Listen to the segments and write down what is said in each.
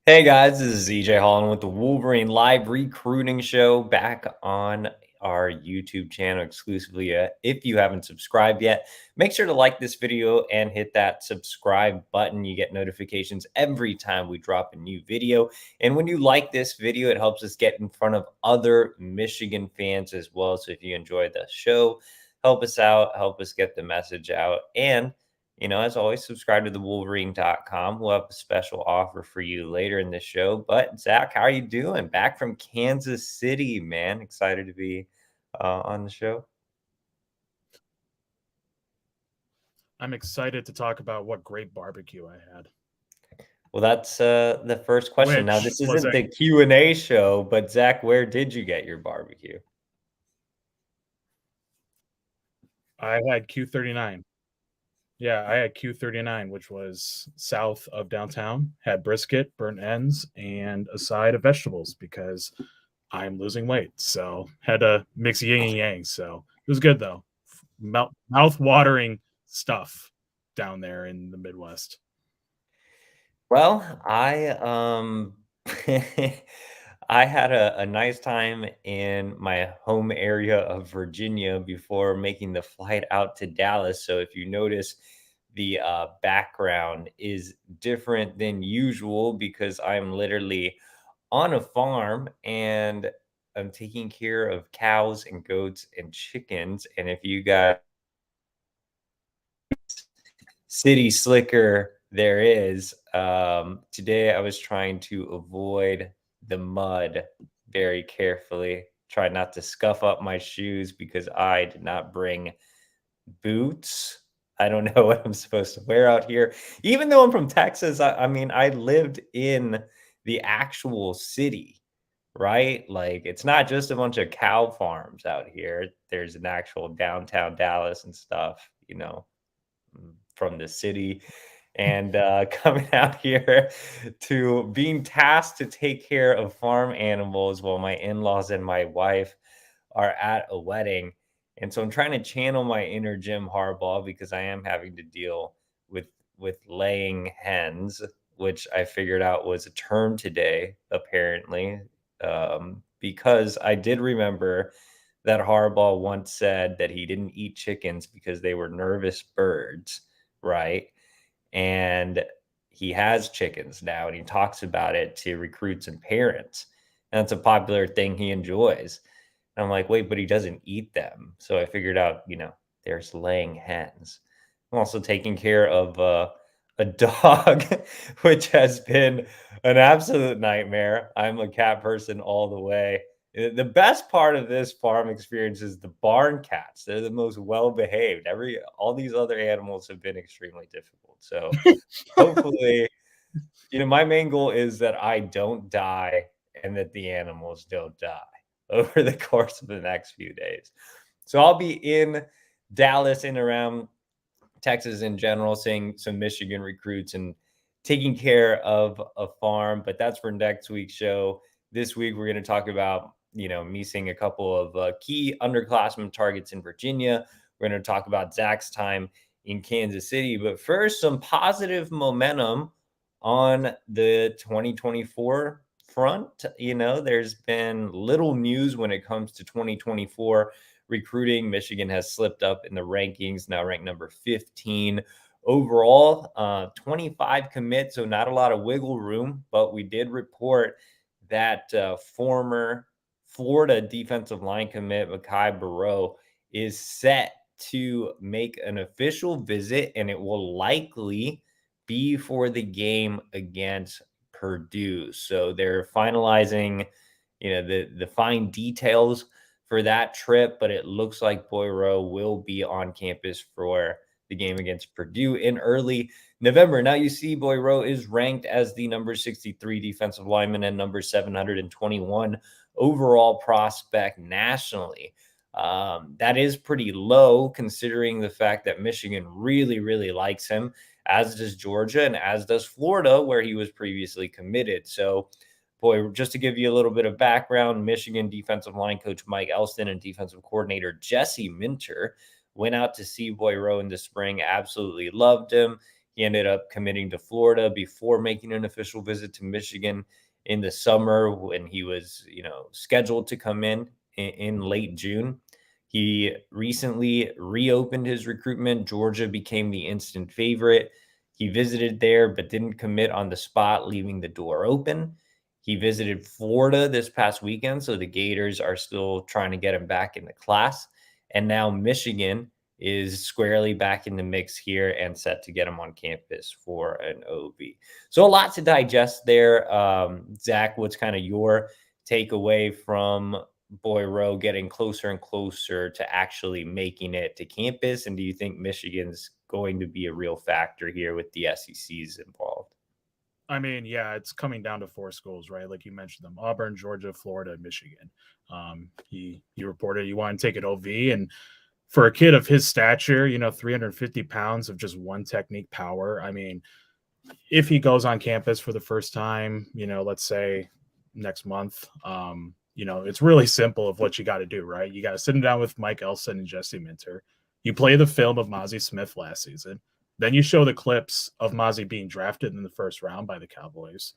Hey guys, this is EJ Holland with the Wolverine live recruiting show back on our YouTube channel exclusively. If you haven't subscribed yet, make sure to like this video and hit that subscribe button. You get notifications every time we drop a new video. And when you like this video, it helps us get in front of other Michigan fans as well. So if you enjoy the show, help us out, help us get the message out. And as always, subscribe to the Wolverine.com. We'll have a special offer for you later in the show. But Zach, how are you doing? Back from Kansas City, man. Excited to be on the show. I'm excited to talk about what great barbecue I had. Well, that's the first question. Now, Which this was isn't a the Q&A show, but Zach, where did you get your barbecue? I had Q39. Yeah, I had Q39, which was south of downtown. Had brisket, burnt ends, and a side of vegetables because I'm losing weight. So had to mix yin and yang. So it was good though. Mouth watering stuff down there in the Midwest. Well, I I had a nice time in my home area of Virginia before making the flight out to Dallas. So if you notice, the background is different than usual because I'm literally on a farm and I'm taking care of cows and goats and chickens. And if you guys city slicker there is. Today I was trying to avoid the mud very carefully, try not to scuff up my shoes because I did not bring boots. I don't know what I'm supposed to wear out here. Even though I'm from Texas, I mean, I lived in the actual city, right? Like, it's not just a bunch of cow farms out here. There's an actual downtown Dallas and stuff, from the city and coming out here to being tasked to take care of farm animals while my in-laws and my wife are at a wedding. And so I'm trying to channel my inner Jim Harbaugh because I am having to deal with laying hens, which I figured out was a term today, apparently. Because I did remember that Harbaugh once said that he didn't eat chickens because they were nervous birds, right? And he has chickens now and he talks about it to recruits and parents. And that's a popular thing he enjoys. And I'm like, wait, but he doesn't eat them. So I figured out, there's laying hens. I'm also taking care of a dog, which has been an absolute nightmare. I'm a cat person all the way. The best part of this farm experience is the barn cats. They're the most well behaved. All these other animals have been extremely difficult. So hopefully, my main goal is that I don't die and that the animals don't die over the course of the next few days. So I'll be in Dallas and around Texas in general, seeing some Michigan recruits and taking care of a farm. But that's for next week's show. This week, we're going to talk about, me seeing a couple of key underclassmen targets in Virginia. We're going to talk about Zach's time in Kansas City. But first, some positive momentum on the 2024 front. There's been little news when it comes to 2024 recruiting. Michigan has slipped up in the rankings, now ranked number 15 overall, 25 commits, so not a lot of wiggle room, but we did report that former Florida defensive line commit Makai Burrow is set to make an official visit, and it will likely be for the game against Purdue. So they're finalizing, the fine details for that trip, but it looks like Boyro will be on campus for the game against Purdue in early November. Now you see Boyro is ranked as the number 63 defensive lineman and number 721 overall prospect nationally. That is pretty low considering the fact that Michigan really, really likes him, as does Georgia and as does Florida, where he was previously committed. So, boy, just to give you a little bit of background, Michigan defensive line coach Mike Elston and defensive coordinator Jesse Minter went out to see Boyro in the spring, absolutely loved him. He ended up committing to Florida before making an official visit to Michigan in the summer when he was, scheduled to come in late June. He recently reopened his recruitment. Georgia became the instant favorite. He visited there, but didn't commit on the spot, leaving the door open. He visited Florida this past weekend, so the Gators are still trying to get him back in the class. And now Michigan is squarely back in the mix here and set to get him on campus for an OB. So a lot to digest there. Zach, what's kind of your takeaway from Boyro getting closer and closer to actually making it to campus? And do you think Michigan's going to be a real factor here with the SECs involved? I mean, yeah, it's coming down to 4 schools, right? Like you mentioned them: Auburn, Georgia, Florida, Michigan. He reported he wanted to take it OV, and for a kid of his stature, 350 pounds of just one technique power. I mean, if he goes on campus for the first time, let's say next month, it's really simple of what you got to do, right? You got to sit him down with Mike Elson and Jesse Minter. You play the film of Mozzie Smith last season. Then you show the clips of Mozzie being drafted in the first round by the Cowboys.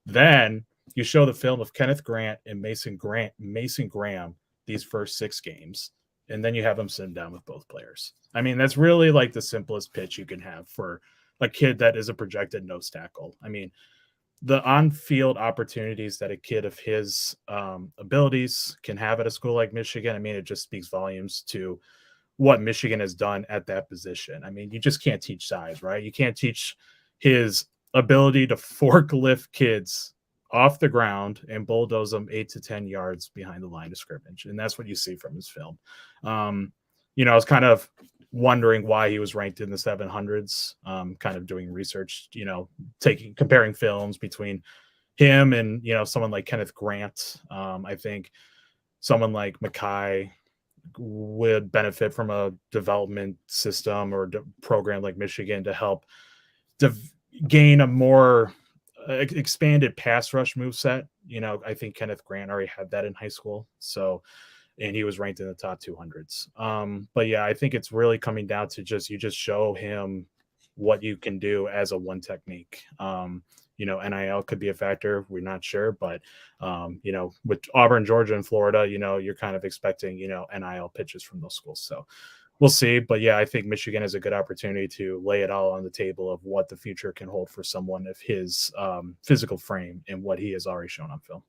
Then you show the film of Kenneth Grant and Mason Graham these first 6 games. And then you have them sit down with both players. I mean, that's really like the simplest pitch you can have for a kid that is a projected nose tackle. I mean, the on-field opportunities that a kid of his abilities can have at a school like Michigan, I mean, it just speaks volumes to what Michigan has done at that position. I mean, you just can't teach size, right? You can't teach his ability to forklift kids off the ground and bulldoze them 8 to 10 yards behind the line of scrimmage. And that's what you see from his film. I was kind of wondering why he was ranked in the 700s, kind of doing research, comparing films between him and, someone like Kenneth Grant. I think someone like Mackay would benefit from a development system or program like Michigan to help gain a more expanded pass rush move set. I think Kenneth Grant already had that in high school. So, and he was ranked in the top 200s. But yeah, I think it's really coming down to you just show him what you can do as a one technique. NIL could be a factor. We're not sure, but with Auburn, Georgia, and Florida, you're kind of expecting, NIL pitches from those schools. So we'll see. But yeah, I think Michigan has a good opportunity to lay it all on the table of what the future can hold for someone of his physical frame and what he has already shown on film.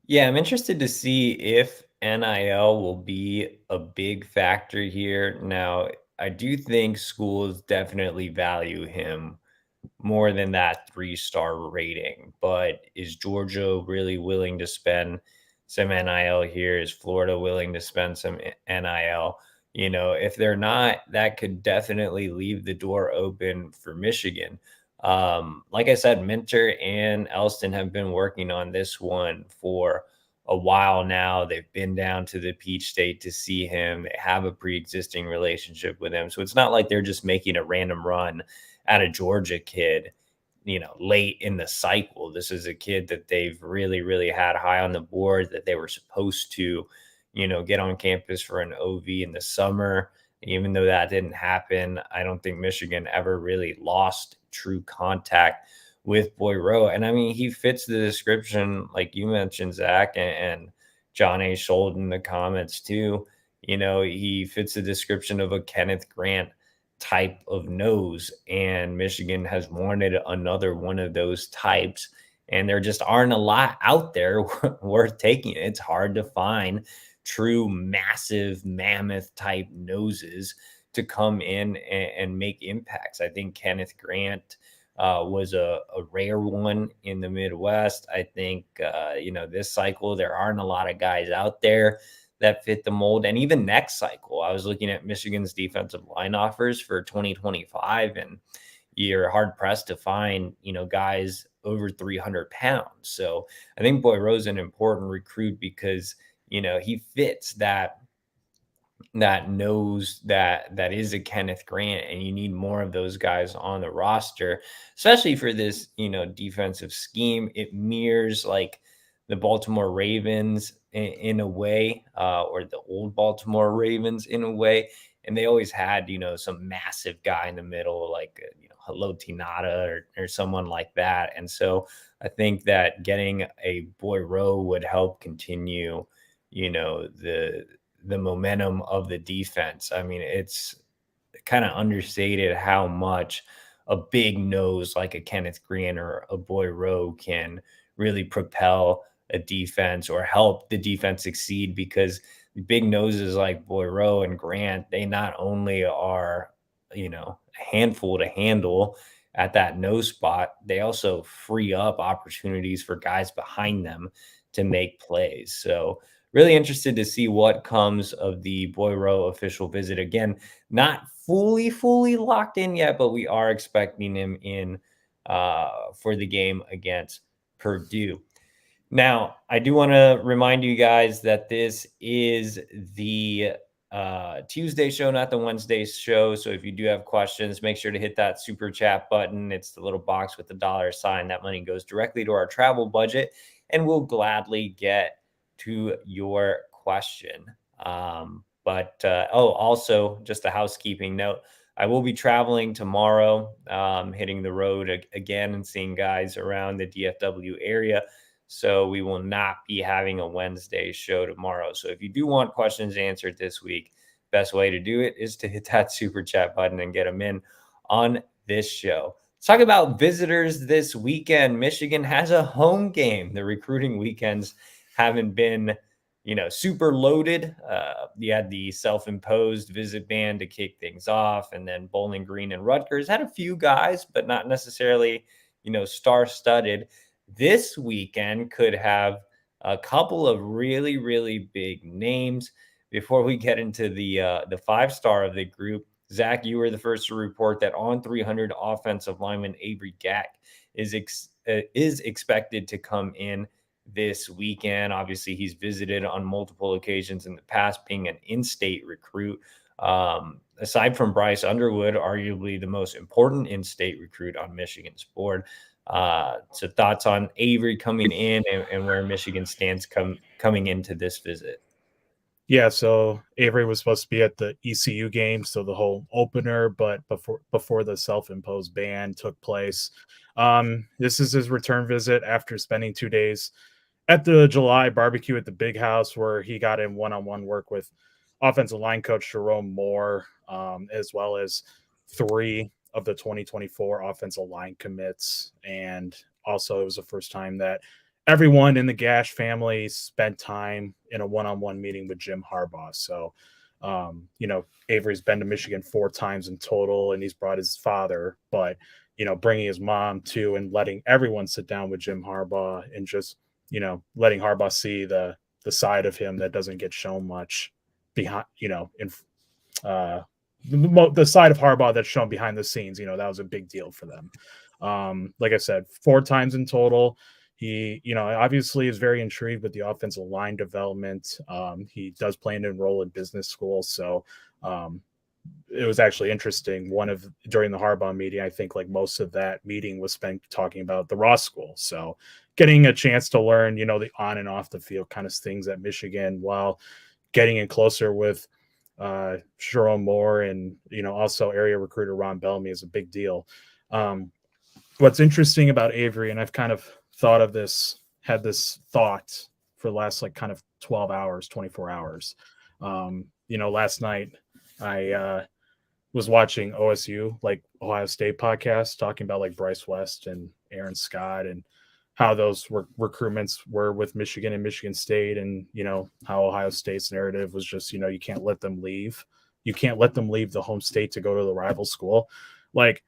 Yeah, I'm interested to see if NIL will be a big factor here. Now, I do think schools definitely value him more than that 3-star rating, but is Georgia really willing to spend some NIL here? Is Florida willing to spend some NIL? If they're not, that could definitely leave the door open for Michigan. Like I said, Minter and Elston have been working on this one for a while now. They've been down to the Peach State to see him. They have a pre-existing relationship with him. So it's not like they're just making a random run at a Georgia kid, late in the cycle. This is a kid that they've really, really had high on the board, that they were supposed to, get on campus for an OV in the summer. Even though that didn't happen, I don't think Michigan ever really lost true contact with Boyro. And I mean, he fits the description, like you mentioned, Zach, and John A. Schold in the comments too. He fits the description of a Kenneth Grant type of nose, and Michigan has wanted another one of those types, and there just aren't a lot out there worth taking. It's hard to find true massive mammoth type noses to come in and make impacts. I think Kenneth Grant was a rare one in the Midwest. I think, this cycle, there aren't a lot of guys out there that fit the mold. And even next cycle, I was looking at Michigan's defensive line offers for 2025, and you're hard pressed to find, guys over 300 pounds. So I think Boyro's an important recruit because, he fits that knows that is a Kenneth Grant, and you need more of those guys on the roster, especially for this, defensive scheme. It mirrors like the Baltimore Ravens in a way, or the old Baltimore Ravens in a way. And they always had, some massive guy in the middle, like, Haloti Ngata or someone like that. And so I think that getting a Boy Rowe would help continue, the momentum of the defense. I mean, it's kind of understated how much a big nose like a Kenneth Green or a Boy Rowe can really propel a defense or help the defense succeed, because big noses like Boy Rowe and Grant, they not only are, a handful to handle at that nose spot, they also free up opportunities for guys behind them to make plays. So really interested to see what comes of the Boy Rowe official visit. Again, not fully locked in yet, but we are expecting him in for the game against Purdue. Now, I do want to remind you guys that this is the Tuesday show, not the Wednesday show. So if you do have questions, make sure to hit that super chat button. It's the little box with the $sign. That money goes directly to our travel budget, and we'll gladly get to your question. Also, just a housekeeping note. I will be traveling tomorrow, hitting the road again and seeing guys around the DFW area. So we will not be having a Wednesday show tomorrow. So if you do want questions answered this week, best way to do it is to hit that super chat button and get them in on this show. Let's talk about visitors this weekend. Michigan has a home game. The recruiting weekends haven't been, super loaded. You had the self-imposed visit ban to kick things off, and then Bowling Green and Rutgers had a few guys, but not necessarily, star-studded. This weekend could have a couple of really, really big names. Before we get into the five-star of the group, Zach, you were the first to report that on 300 offensive lineman Avery Gack is expected to come in this weekend. Obviously, he's visited on multiple occasions in the past, being an in-state recruit. Aside from Bryce Underwood, arguably the most important in-state recruit on Michigan's board. So thoughts on Avery coming in and where Michigan stands coming into this visit? Yeah, so Avery was supposed to be at the ECU game, so the whole opener, but before the self-imposed ban took place. This is his return visit after spending 2 days at the July barbecue at the Big House, where he got in one-on-one work with offensive line coach Jerome Moore, as well as 3 of the 2024 offensive line commits. And also, it was the first time that everyone in the Gash family spent time in a one-on-one meeting with Jim Harbaugh. So, Avery's been to Michigan 4 times in total, and he's brought his father, but, bringing his mom too, and letting everyone sit down with Jim Harbaugh and just, letting Harbaugh see the side of him that doesn't get shown much behind, in the side of Harbaugh that's shown behind the scenes. That was a big deal for them. Like I said, 4 times in total. He, obviously is very intrigued with the offensive line development. He does plan to enroll in business school. So it was actually interesting. During the Harbaugh meeting, I think like most of that meeting was spent talking about the Ross School. So getting a chance to learn, the on and off the field kind of things at Michigan, while getting in closer with Jerome Moore and, also area recruiter Ron Bellamy is a big deal. What's interesting about Avery, and I've kind of had this thought for the last like kind of 12 hours, 24 hours. Last night I was watching OSU, like Ohio State podcast, talking about like Bryce West and Aaron Scott and how those recruitments were with Michigan and Michigan State, and, how Ohio State's narrative was just, you can't let them leave. You can't let them leave the home state to go to the rival school. Like,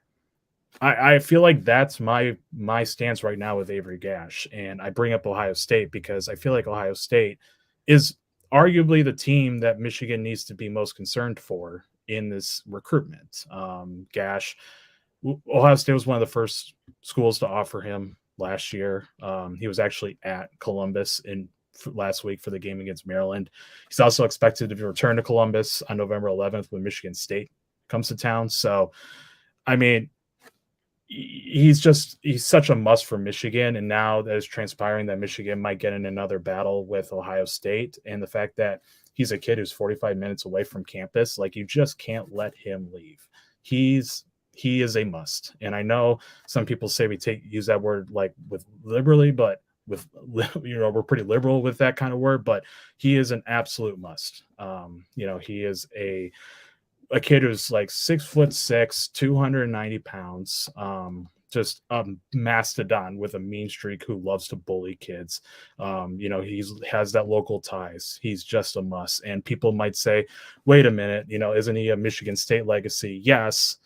I feel like that's my stance right now with Avery Gash. And I bring up Ohio State because I feel like Ohio State is arguably the team that Michigan needs to be most concerned for in this recruitment. Ohio State was one of the first schools to offer him last year. He was actually at Columbus last week for the game against Maryland. He's also expected to return to Columbus on November 11th when Michigan State comes to town. So, I mean, he's such a must for Michigan. And now that it's transpiring that Michigan might get in another battle with Ohio State, and the fact that he's a kid who's 45 minutes away from campus, like, you just can't let him leave. He's he is a must. And I know some people say we use that word like with liberally, but with we're pretty liberal with that kind of word, but he is an absolute must. He is a kid who's like 6'6", 290 pounds, just a mastodon with a mean streak who loves to bully kids. He's has that local ties. He's just a must. And people might say, wait a minute, isn't he a Michigan State legacy? Yes,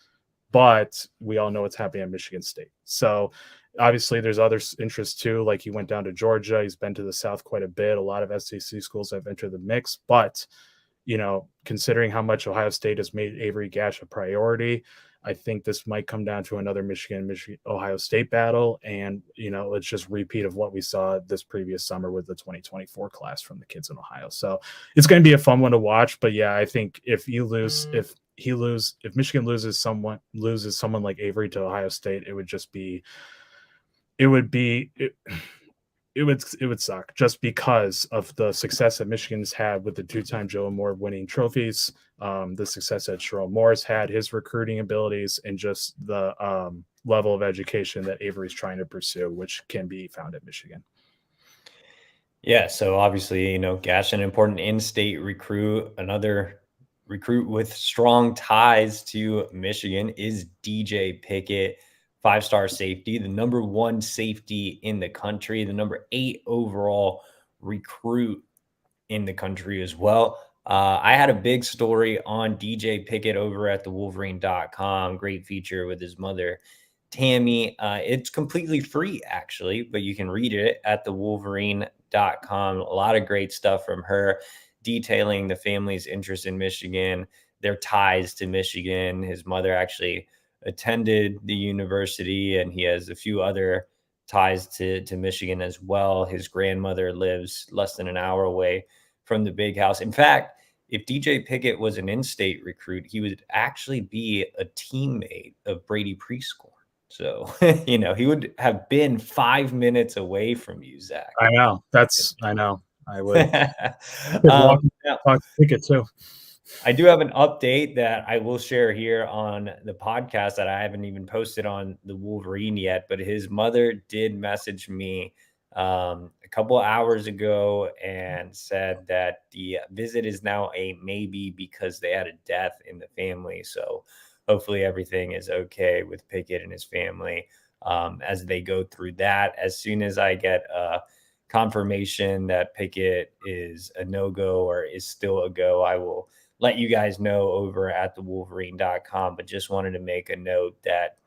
but we all know what's happening at Michigan State. So obviously there's other interests too. Like he went down to Georgia. He's been to the South quite a bit. A lot of SEC schools have entered the mix, but considering how much Ohio State has made Avery Gash a priority, I think this might come down to another Michigan Ohio State battle. And, it's just repeat of what we saw this previous summer with the 2024 class from the kids in Ohio. So it's going to be a fun one to watch. But yeah, I think if Michigan loses someone like Avery to Ohio State, it would suck just because of the success that Michigan's had with the two-time Joe Moore winning trophies, the success that Sherrone Moore's had, his recruiting abilities, and just the level of education that Avery's trying to pursue, which can be found at Michigan. Yeah, so obviously, Gash, an important in-state recruit. Another recruit with strong ties to Michigan is DJ Pickett, 5-star safety, the number 1 safety in the country, the number 8 overall recruit in the country as well. I had a big story on DJ Pickett over at the Wolverine.com. Great feature with his mother, Tammy. It's completely free, actually, but you can read it at the Wolverine.com. A lot of great stuff from her detailing the family's interest in Michigan, their ties to Michigan. His mother actually attended the university, and he has a few other ties to Michigan as well. His grandmother lives less than an hour away from the big house. In fact, if DJ Pickett was an in-state recruit, he would actually be a teammate of Brady Preschool. So, he would have been 5 minutes away from you, Zach. I know. I know. I would now, Pickett too. I do have an update that I will share here on the podcast that I haven't even posted on the Wolverine yet, but his mother did message me a couple hours ago and said that the visit is now a maybe because they had a death in the family. So hopefully everything is okay with Pickett and his family as they go through that. As soon as I get confirmation that Pickett is a no-go or is still a go, I will let you guys know over at the Wolverine.com, but just wanted to make a note that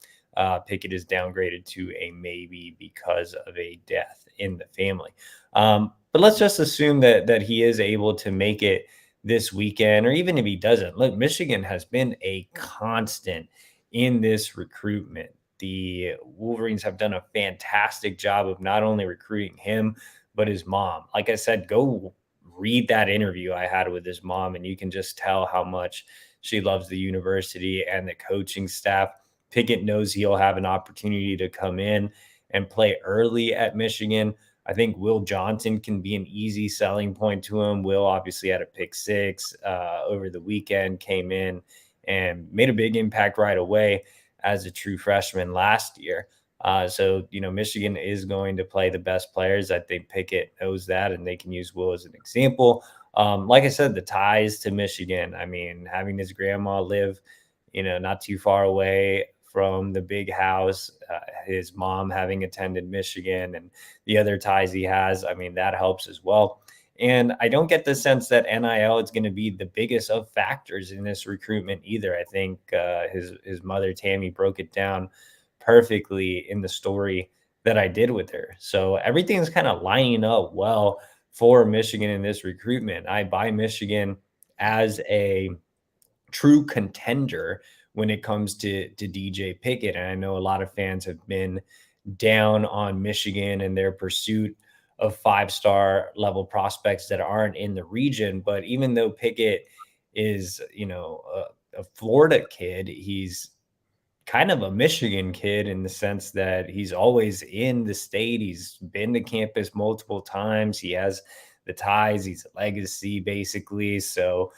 Pickett is downgraded to a maybe because of a death in the family. But let's just assume that he is able to make it this weekend, or even if he doesn't. Look, Michigan has been a constant in this recruitment. The Wolverines have done a fantastic job of not only recruiting him, but his mom. Like I said, go read that interview I had with his mom, and you can just tell how much she loves the university and the coaching staff. Pickett knows he'll have an opportunity to come in and play early at Michigan. I think Will Johnson can be an easy selling point to him. Will obviously had a pick 6 over the weekend, came in and made a big impact right away as a true freshman last year. So, Michigan is going to play the best players. I think Pickett knows that, and they can use Will as an example. Like I said, the ties to Michigan, I mean, having his grandma live, not too far away from the big house, his mom having attended Michigan, and the other ties he has, I mean, that helps as well. And I don't get the sense that NIL is going to be the biggest of factors in this recruitment either. I think his mother, Tammy, broke it down perfectly in the story that I did with her. So everything's kind of lining up well for Michigan in this recruitment. I buy Michigan as a true contender when it comes to DJ Pickett. And I know a lot of fans have been down on Michigan and their pursuit of 5-star level prospects that aren't in the region. But even though Pickett is, a Florida kid, he's kind of a Michigan kid in the sense that he's always in the state. He's been to campus multiple times. He has the ties. He's a legacy, basically. So,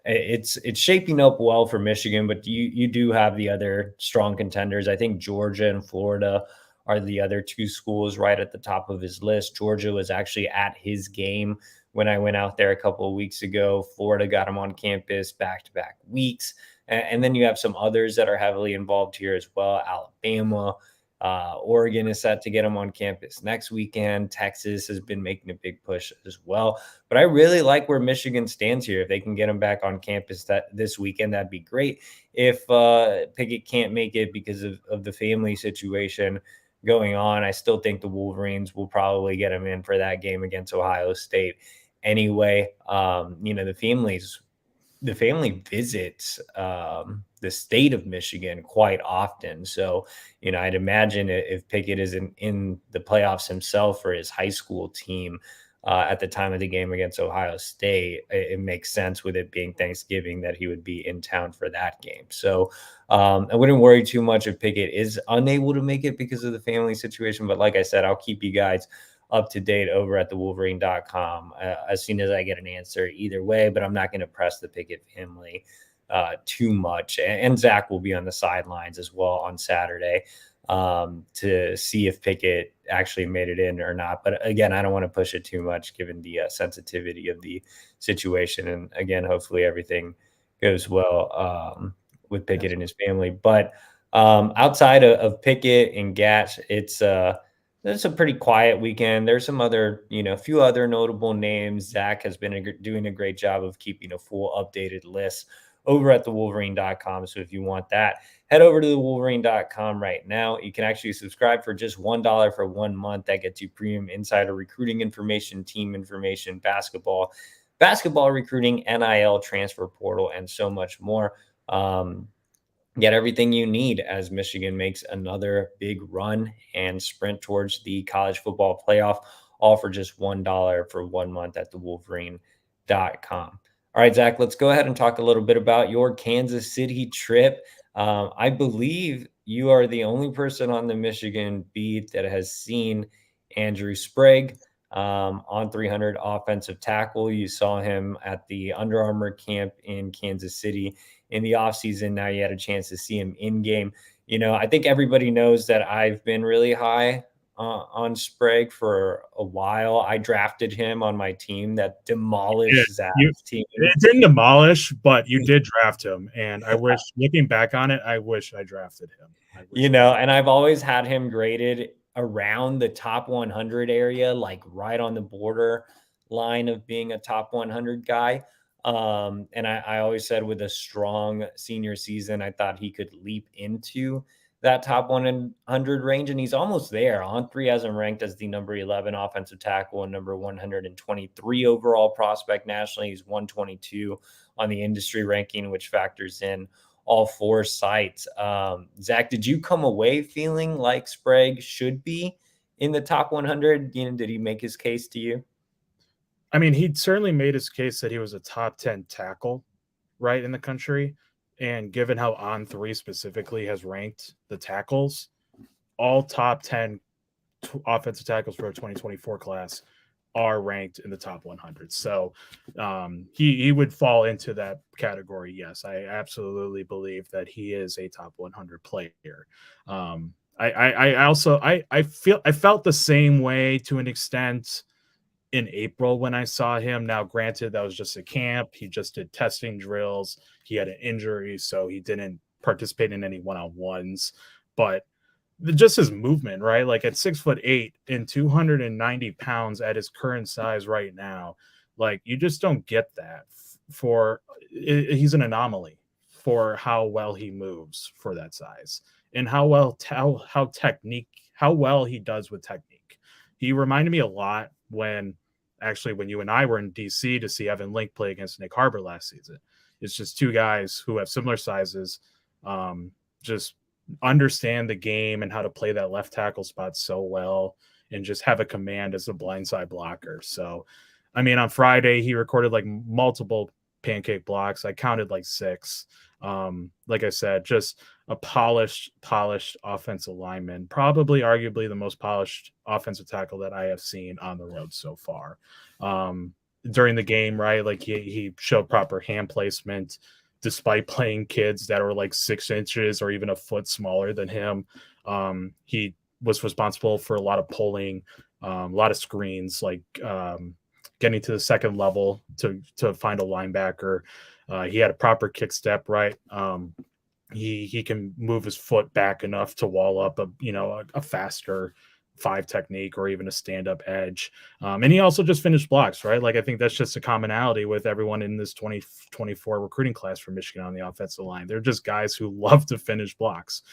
it's shaping up well for Michigan, but you do have the other strong contenders. I think Georgia and Florida are the other two schools right at the top of his list. Georgia was actually at his game when I went out there a couple of weeks ago. Florida got him on campus back-to-back weeks. And then you have some others that are heavily involved here as well. Alabama, Oregon is set to get him on campus next weekend. Texas has been making a big push as well. But I really like where Michigan stands here. If they can get him back on campus this weekend, that'd be great. If Pickett can't make it because of the family situation going on, I still think the Wolverines will probably get him in for that game against Ohio State anyway. The family visits the state of Michigan quite often. So, I'd imagine if Pickett is in the playoffs himself for his high school team at the time of the game against Ohio State, it makes sense with it being Thanksgiving that he would be in town for that game. So I wouldn't worry too much if Pickett is unable to make it because of the family situation. But like I said, I'll keep you guys up to date over at thewolverine.com as soon as I get an answer either way, but I'm not going to press the Pickett family too much. And Zach will be on the sidelines as well on Saturday to see if Pickett actually made it in or not. But again, I don't want to push it too much given the sensitivity of the situation. And again, hopefully everything goes well with Pickett and his family. But outside of Pickett and Gatch, it's a pretty quiet weekend. There's some other, few other notable names. Zach has been doing a great job of keeping a full updated list over at thewolverine.com. So if you want that, head over to thewolverine.com right now. You can actually subscribe for just $1 for 1 month. That gets you premium insider recruiting information, team information, basketball recruiting, NIL, transfer portal, and so much more. Get everything you need as Michigan makes another big run and sprint towards the college football playoff, all for just $1 for 1 month at thewolverine.com. All right, Zach, let's go ahead and talk a little bit about your Kansas City trip. I believe you are the only person on the Michigan beat that has seen Andrew Sprague on 300 offensive tackle. You saw him at the Under Armour camp in Kansas City in the offseason. Now you had a chance to see him in game. I think everybody knows that I've been really high on Sprague for a while. I drafted him on my team that demolished Zach's team. It didn't demolish, but you did draft him. And I wish, looking back on it, I wish I drafted him. And I've always had him graded around the top 100 area, like right on the border line of being a top 100 guy. And I always said with a strong senior season, I thought he could leap into that top 100 range, and he's almost there. On3 has him ranked as the number 11 offensive tackle and number 123 overall prospect nationally. He's 122 on the industry ranking, which factors in all four sites. Zach, did you come away feeling like Sprague should be in the top 100? Did he make his case to you? I mean, he certainly made his case that he was a top 10 tackle right in the country. And given how On3 specifically has ranked the tackles, all top 10 offensive tackles for a 2024 class are ranked in the top 100. So he would fall into that category. Yes, I absolutely believe that he is a top 100 player. I felt the same way to an extent in April when I saw him. Now, granted, that was just a camp. He just did testing drills. He had an injury, so he didn't participate in any one-on-ones. But just his movement, right? Like at 6'8" and 290 pounds at his current size right now, like you just don't get that he's an anomaly for how well he moves for that size and how well he does with technique. He reminded me a lot when you and I were in DC to see Evan Link play against Nick Harbaugh last season. It's just two guys who have similar sizes, just understand the game and how to play that left tackle spot so well and just have a command as a blindside blocker. So, I mean, on Friday, he recorded like multiple pancake blocks. I counted like 6. Like I said, just a polished offensive lineman, probably arguably the most polished offensive tackle that I have seen on the road so far. during the game, right? Like he showed proper hand placement despite playing kids that are like 6 inches or even a foot smaller than him. He was responsible for a lot of pulling, a lot of screens, like getting to the second level to find a linebacker. He had a proper kick step, right? He can move his foot back enough to wall up a faster 5 technique or even a stand-up edge. And he also just finished blocks, right? Like I think that's just a commonality with everyone in this 2024 recruiting class for Michigan on the offensive line. They're just guys who love to finish blocks.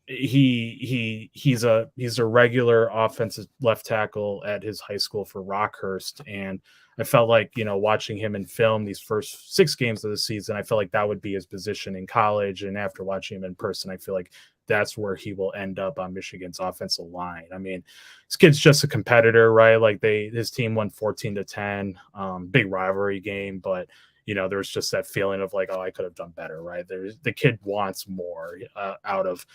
He's a regular offensive left tackle at his high school for Rockhurst, and I felt like, watching him in film these first 6 games of the season, I felt like that would be his position in college. And after watching him in person, I feel like that's where he will end up on Michigan's offensive line. I mean, this kid's just a competitor, right? Like his team won 14-10, big rivalry game, but there's just that feeling of like, oh, I could have done better, right? The kid wants more out of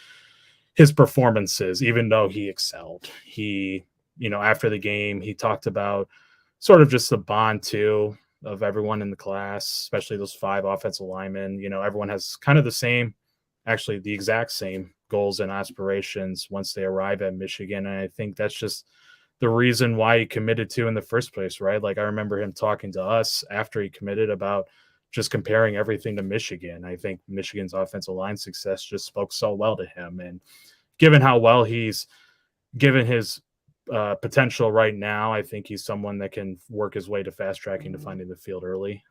his performances, even though he excelled. He, after the game, he talked about sort of just the bond too of everyone in the class, especially those 5 offensive linemen. Everyone has kind of actually the exact same goals and aspirations once they arrive at Michigan. And I think that's just the reason why he committed to in the first place, right? Like I remember him talking to us after he committed about just comparing everything to Michigan. I think Michigan's offensive line success just spoke so well to him. And given how well he's given his potential right now, I think he's someone that can work his way to fast tracking to finding the field early.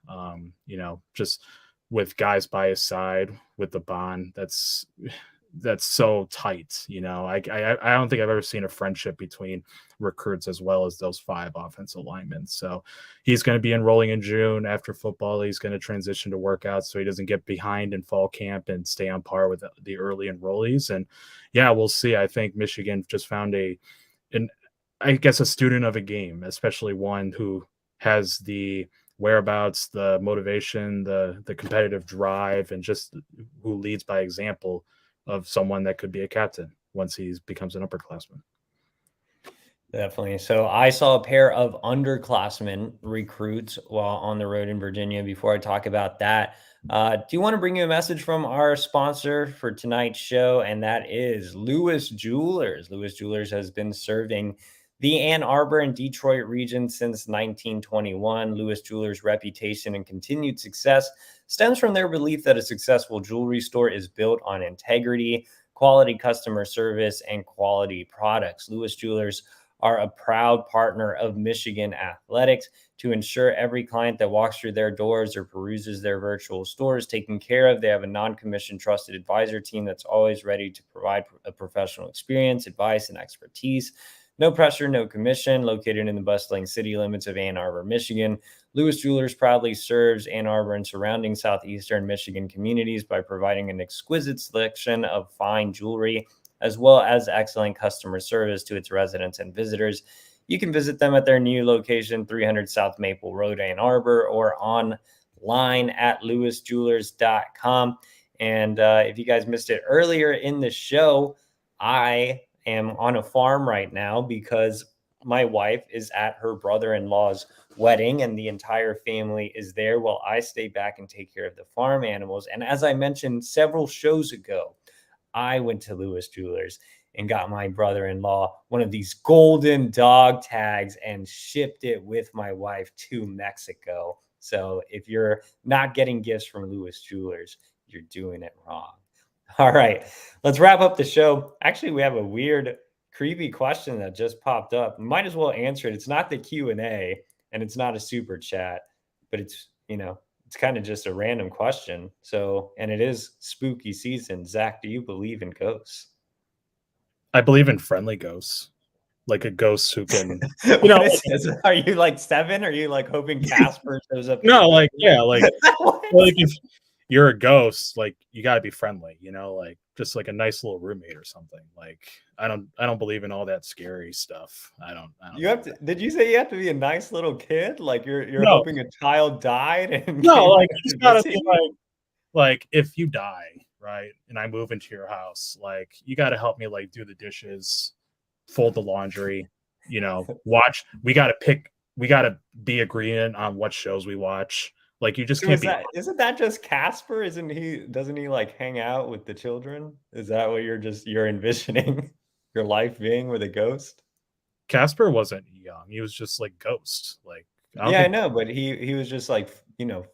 Just with guys by his side with the bond that's so tight. I don't think I've ever seen a friendship between recruits as well as those 5 offensive linemen. So he's going to be enrolling in June after football. He's going to transition to workouts so he doesn't get behind in fall camp and stay on par with the early enrollees. And yeah, we'll see. I think Michigan just found a student of a game, especially one who has the whereabouts, the motivation, the competitive drive, and just who leads by example of someone that could be a captain once he becomes an upperclassman. Definitely. So I saw a pair of underclassmen recruits while on the road in Virginia. Before I talk about that, do you want to bring you a message from our sponsor for tonight's show? And that is Lewis Jewelers. Lewis Jewelers has been serving the Ann Arbor and Detroit region since 1921. Lewis Jewelers' reputation and continued success stems from their belief that a successful jewelry store is built on integrity, quality customer service, and quality products. Lewis Jewelers are a proud partner of Michigan Athletics to ensure every client that walks through their doors or peruses their virtual store is taken care of. They have a non-commissioned trusted advisor team that's always ready to provide a professional experience, advice, and expertise. No pressure, no commission. Located in the bustling city limits of Ann Arbor, Michigan, Lewis Jewelers proudly serves Ann Arbor and surrounding southeastern Michigan communities by providing an exquisite selection of fine jewelry, as well as excellent customer service to its residents and visitors. You can visit them at their new location, 300 South Maple Road, Ann Arbor, or online at lewisjewelers.com. And if you guys missed it earlier in the show, I am on a farm right now because my wife is at her brother-in-law's wedding and the entire family is there while I stay back and take care of the farm animals. And as I mentioned several shows ago, I went to Lewis Jewelers and got my brother-in-law one of these golden dog tags and shipped it with my wife to Mexico. So if you're not getting gifts from Lewis Jewelers, you're doing it wrong. All right, let's wrap up the show. Actually, we have a weird, creepy question that just popped up. Might as well answer it. It's not the Q&A and it's not a super chat, but it's kind of just a random question. So, and it is spooky season. Zach, do you believe in ghosts? I believe in friendly ghosts, like a ghost who can, Are you like 7? Are you like hoping Casper shows up? No, like if you're a ghost, like you got to be friendly, like just like a nice little roommate or something. Like I don't believe in all that scary stuff. I don't. You have to. Did you say you have to be a nice little kid? Like you're No. hoping a child died? And no, like you just gotta be like if you die, right, and I move into your house, like you got to help me like do the dishes, fold the laundry, watch. We got to pick we got to be agreeing on what shows we watch. Like, you just So can't be. isn't that just Casper? Doesn't he like hang out with the children? Is that what you're envisioning your life being with a ghost? Casper wasn't young. He was just like Ghost. Like, I don't Yeah, I think. know, but he was just like,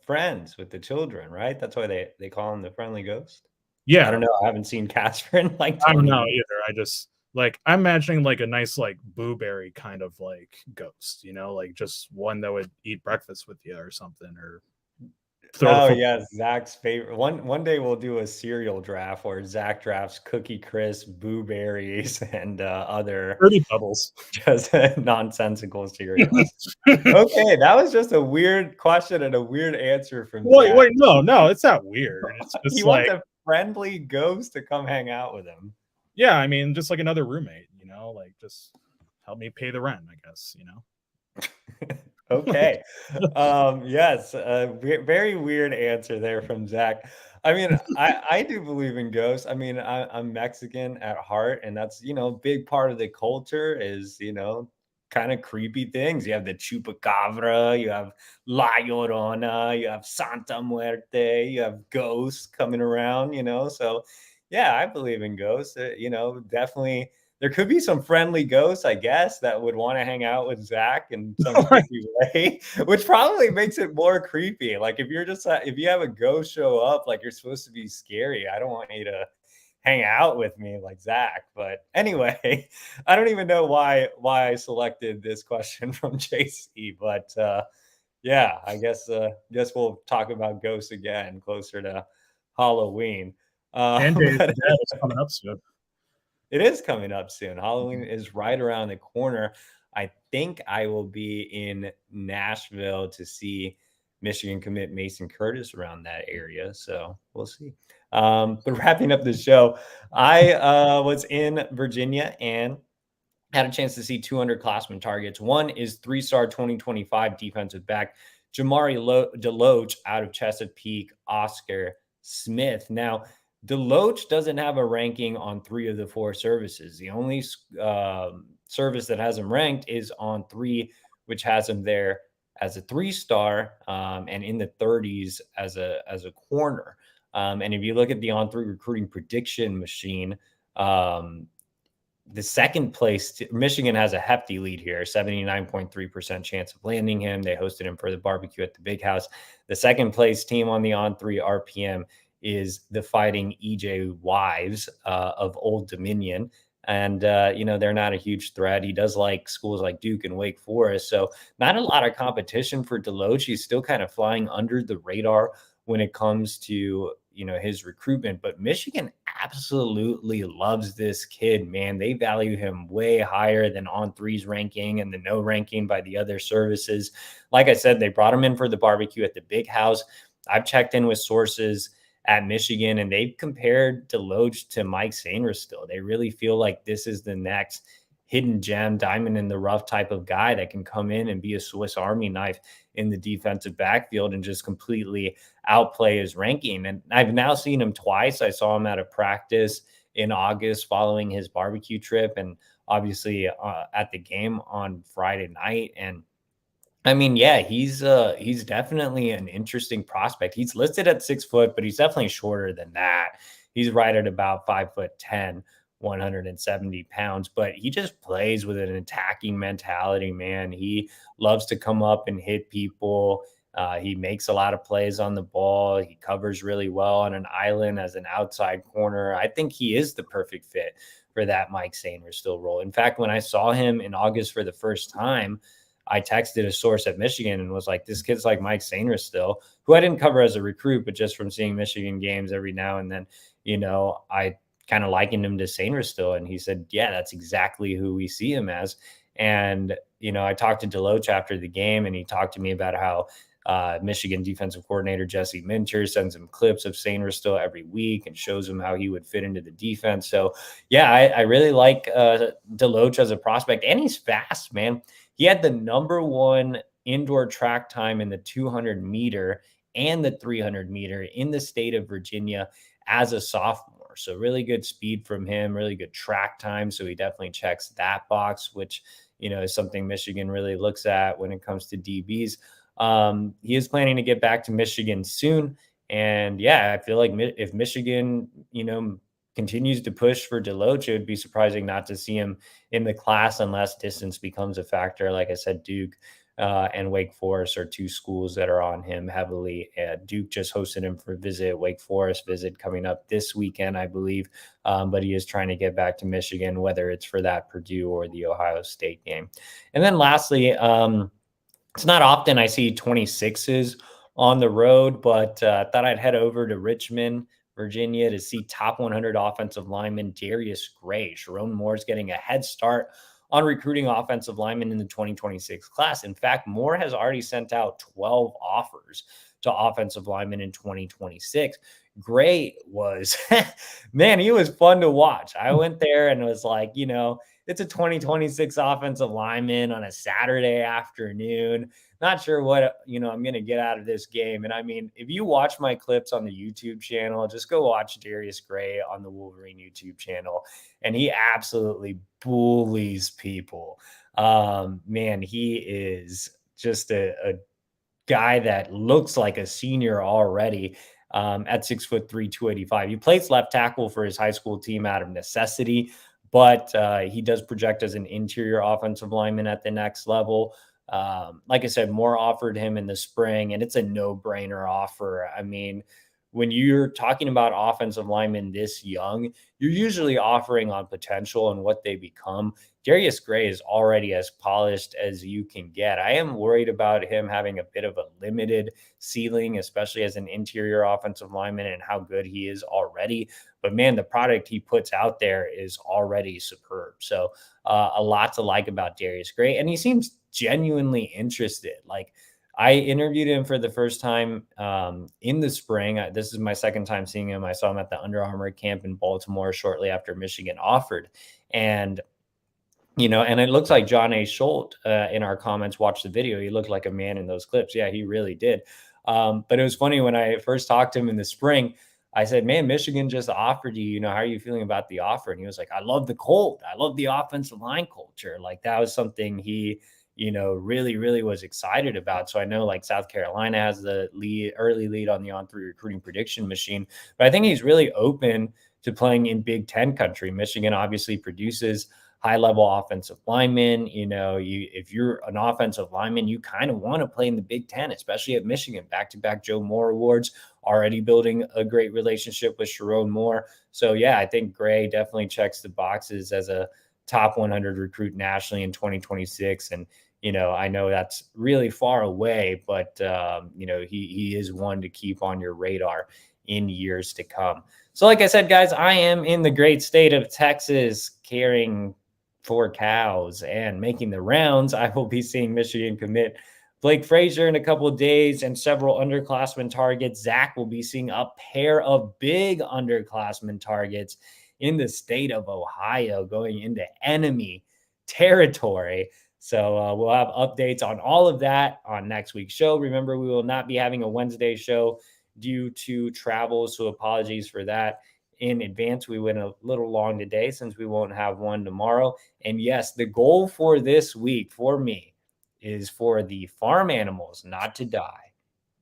friends with the children, right? That's why they call him the friendly ghost. I Yeah, don't know. I haven't seen Casper in like I don't 20 know years. either. I just like, I'm imagining like a nice like blueberry kind of like ghost, like just one that would eat breakfast with you or something, or throw the Oh football. yeah, Zach's favorite. One day we'll do a cereal draft where Zach drafts Cookie Crisp, Blueberries, and other Fruity Pebbles. just nonsensical cereals. Okay, that was just a weird question and a weird answer from Zach. Wait, no, it's not weird. It's He just wants like, a friendly ghost to come hang out with him. yeah, I mean, just like another roommate, like just help me pay the rent, I guess. Okay. Yes, very weird answer there from Zach. I mean, I do believe in ghosts. I mean, I'm Mexican at heart, and that's, a big part of the culture is, kind of creepy things. You have the chupacabra, you have La Llorona, you have Santa Muerte, you have ghosts coming around, So, yeah, I believe in ghosts. Definitely there could be some friendly ghosts, I guess, that would want to hang out with Zach in some creepy way, which probably makes it more creepy. Like if you have a ghost show up, like you're supposed to be scary. I don't want you to hang out with me like Zach. But anyway, I don't even know why I selected this question from JC. But yeah, I guess we'll talk about ghosts again closer to Halloween. And Days of But the Dead is coming up soon. it is coming up soon. Halloween is right around the corner. I think I will be in Nashville to see Michigan commit Mason Curtis around that area. So we'll see. But wrapping up the show, I was in Virginia and had a chance to see 200 Underclassmen targets. One is three-star 2025 defensive back Jamari Deloach out of Chesapeake, Oscar Smith. Now, Deloach doesn't have a ranking on 3 of the 4 services. The only service that has him ranked is on 3, which has him there as a 3-star and in the 30s as a corner. And if you look at the on-3 recruiting prediction machine, the second place, Michigan has a hefty lead here, 79.3% chance of landing him. They hosted him for the barbecue at the Big House. The second place team on the on-3 RPM is the Fighting EJ Wives of Old Dominion. And, they're not a huge threat. He does like schools like Duke and Wake Forest. So not a lot of competition for Deloach. He's still kind of flying under the radar when it comes to, his recruitment. But Michigan absolutely loves this kid, man. They value him way higher than on-3's ranking and the no ranking by the other services. Like I said, they brought him in for the barbecue at the Big House. I've checked in with sources at Michigan, and they've compared Deloach to Mike Sainristil. They really feel like this is the next hidden gem, diamond in the rough type of guy that can come in and be a Swiss Army knife in the defensive backfield and just completely outplay his ranking. And I've now seen him twice. I saw him at a practice in August following his barbecue trip, and obviously at the game on Friday night. And I mean, yeah, he's definitely an interesting prospect. He's listed at 6 foot, but he's definitely shorter than that. He's right at about 5'10", 170 pounds, but he just plays with an attacking mentality, man. He loves to come up and hit people. He makes a lot of plays on the ball. He covers really well on an island as an outside corner. I think he is the perfect fit for that Mike Sainristil role. In fact, when I saw him in August for the first time, I texted a source at Michigan and was like, this kid's like Mike Sainristil, who I didn't cover as a recruit, but just from seeing Michigan games every now and then, I kind of likened him to Sainristil. And he said, yeah, that's exactly who we see him as. And, I talked to Deloach after the game, and he talked to me about how Michigan defensive coordinator Jesse Minter sends him clips of Sainristil every week and shows him how he would fit into the defense. So, yeah, I really like Deloach as a prospect, and he's fast, man. He had the number 1 indoor track time in the 200 meter and the 300 meter in the state of Virginia as a sophomore. So really good speed from him, really good track time. So he definitely checks that box, which, is something Michigan really looks at when it comes to DBs. He is planning to get back to Michigan soon. And yeah, I feel like if Michigan, continues to push for Deloach, it would be surprising not to see him in the class unless distance becomes a factor. Like I said, Duke and Wake Forest are two schools that are on him heavily. Duke just hosted him for a visit. Wake Forest visit coming up this weekend, I believe. But he is trying to get back to Michigan, whether it's for that Purdue or the Ohio State game. And then lastly, it's not often I see 26s on the road, but I thought I'd head over to Richmond, Virginia, to see top 100 offensive lineman Darius Gray. Sharon Moore's getting a head start on recruiting offensive linemen in the 2026 class. In fact, Moore has already sent out 12 offers to offensive linemen in 2026. Gray was, man, he was fun to watch. I went there and was like, it's a 2026 offensive lineman on a Saturday afternoon. Not sure what, I'm going to get out of this game. And I mean, if you watch my clips on the YouTube channel, just go watch Darius Gray on the Wolverine YouTube channel. And he absolutely bullies people. Man, he is just a guy that looks like a senior already. At 6'3", 285. He plays left tackle for his high school team out of necessity, but he does project as an interior offensive lineman at the next level. Like I said, Moore offered him in the spring, and it's a no-brainer offer. I mean, when you're talking about offensive linemen this young, you're usually offering on potential and what they become. Darius Gray is already as polished as you can get. I am worried about him having a bit of a limited ceiling, especially as an interior offensive lineman and how good he is already. But man, the product he puts out there is already superb. So a lot to like about Darius Gray. And he seems genuinely interested. Like, I interviewed him for the first time in the spring. This is my second time seeing him. I saw him at the Under Armour camp in Baltimore shortly after Michigan offered. And, and it looks like John A. Schultz in our comments watched the video. He looked like a man in those clips. Yeah, he really did. But it was funny when I first talked to him in the spring, I said, man, Michigan just offered you, how are you feeling about the offer? And he was like, I love the Colt. I love the offensive line culture. Like, that was something he really, really was excited about. So I know like South Carolina has the early lead on the On3 recruiting prediction machine, but I think he's really open to playing in Big Ten country. Michigan obviously produces high-level offensive linemen. If you're an offensive lineman, you kind of want to play in the Big Ten, especially at Michigan. Back-to-back Joe Moore awards, already building a great relationship with Sharon Moore. So yeah, I think Gray definitely checks the boxes as a top 100 recruit nationally in 2026. And I know that's really far away, but he is one to keep on your radar in years to come. So like I said, guys, I am in the great state of Texas carrying 4 cows and making the rounds. I will be seeing Michigan commit Blake Frazier in a couple of days and several underclassmen targets. Zach will be seeing a pair of big underclassmen targets in the state of Ohio going into enemy territory. So we'll have updates on all of that on next week's show. Remember, we will not be having a Wednesday show due to travel, so apologies for that in advance. We went a little long today since we won't have one tomorrow. And yes, the goal for this week for me is for the farm animals not to die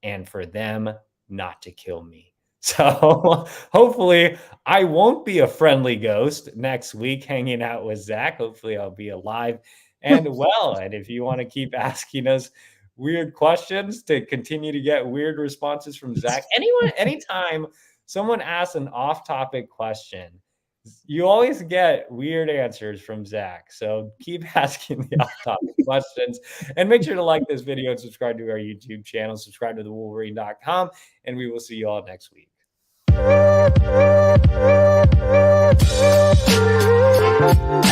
and for them not to kill me. So hopefully I won't be a friendly ghost next week hanging out with Zach. Hopefully I'll be alive and well. And if you want to keep asking us weird questions to continue to get weird responses from Zach, anytime someone asks an off-topic question, you always get weird answers from Zach. So keep asking the off-topic questions and make sure to like this video and subscribe to our YouTube channel, subscribe to the Wolverine.com, and we will see you all next week.